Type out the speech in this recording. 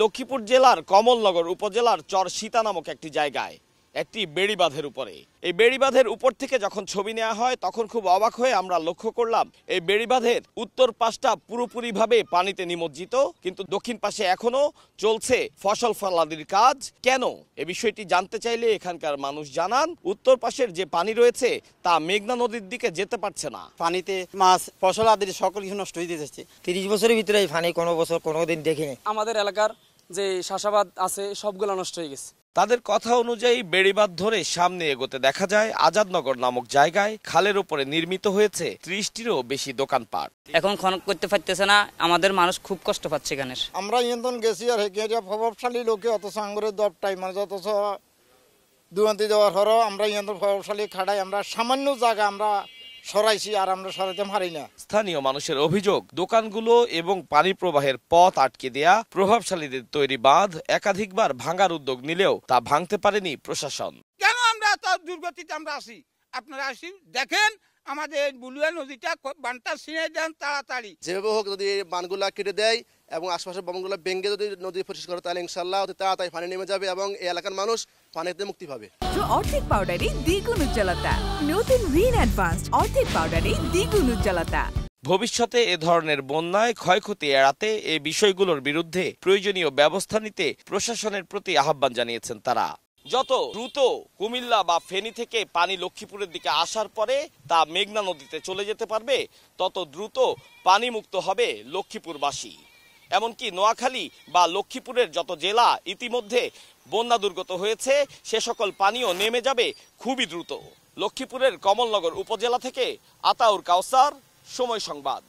লক্ষ্মীপুর জেলার কমলনগর উপজেলার চরসীতা নামক একটি জায়গায় একটি বেড়িবাঁধের উপরে এই বেড়িবাঁধের উপর থেকে যখন ছবি নেওয়া হয় তখন খুব অবাক হয়ে আমরা লক্ষ্য করলাম এই বেড়িবাঁধের উত্তর পাশটা পুরোপুরিভাবে পানিতে নিমজ্জিত, কিন্তু দক্ষিণ পাশে এখনো চলছে ফসল ফলাদির কাজ। কেন এ বিষয়টি জানতে চাইলে এখানকার মানুষ জানান, উত্তর পাশের যে পানি রয়েছে তা মেঘনা নদীর দিকে যেতে পারছে না। পানিতে মাছ ফসল আদির সকল কিছু নষ্ট হয়ে যাচ্ছে। 30 বছরের ভিতরে এই পানি কোনো বছর কোনোদিন দেখিনি। আমাদের এলাকার যে চাষাবাদ আছে সবগুলো নষ্ট হয়ে গেছে। তাদের কথা অনুযায়ী বেড়িবাঁধ ধরে সামনে এগোতে দেখা যায় আজাদনগর নামক জায়গায় খালের উপরে নির্মিত হয়েছে 30টিরও বেশি দোকানপাট। এখন খনন করতে পারতেছে না, আমাদের মানুষ খুব কষ্ট পাচ্ছে এখানে। আমরা ইন্ধন গেছি আর প্রভাবশালী লোকে অথচ আঙ্গুরের দরটাই মানে অথচ দুর্নীতি দেওয়ার হরও আমরা ইন্ধন প্রভাবশালী খাড়াই আমরা সামান্য জায়গা আমরা সরাইছি আর আমরা সরাইতে পারি না। স্থানীয় মানুষের অভিযোগ, দোকানগুলো এবং পানি প্রবাহের পথ আটকে দেয়া প্রভাবশালীদের তৈরি বাঁধ একাধিকবার ভাঙার উদ্যোগ নিলেও তা ভাঙতে পারেনি প্রশাসন। কেন আমরা তো দুর্গতিতে আমরা আসি? আপনারা আসি দেখেন আমাদের বুলুয়া নদীটা বানটা ছিঁড়ে দেন তাড়াতাড়ি। যেভাবে হোক যদি বানগুলা কেটে দেয় এবং আশপাশের বনগুলো ভেঙে যদি নদী পরিষ্কার করে তাহলে ইনশাল্লাহ অতি তাড়াতাড়ি পানি নেমে যাবে এবং এই এলাকার মানুষ পানিতে মুক্তি পাবে। অর্ধেক পাউডারে দ্বিগুণ উজ্জ্বলতা, নতুন রিন অ্যাডভান্সড অর্ধেক পাউডারে দ্বিগুণ উজ্জ্বলতা। ভবিষ্যতে এ ধরনের বন্যায় ক্ষয়ক্ষতি এড়াতে এই বিষয়গুলোর বিরুদ্ধে প্রয়োজনীয় ব্যবস্থা নিতে প্রশাসনের প্রতি আহ্বান জানিয়েছেন তারা। যত দ্রুত কুমিল্লা বা ফেনী থেকে পানি লক্ষ্মীপুরের দিকে আসার পরে তা মেঘনা নদীতে চলে যেতে পারবে, তত দ্রুত পানি মুক্ত হবে লক্ষ্মীপুরবাসী। এমনকি নোয়াখালী বা লক্ষ্মীপুরের যত জেলা ইতিমধ্যে বন্যা দুর্গত হয়েছে সে সকল পানিও নেমে যাবে খুবই দ্রুত। লক্ষ্মীপুরের কমলনগর উপজেলা থেকে আতাউর কাউসার, সময় সংবাদ।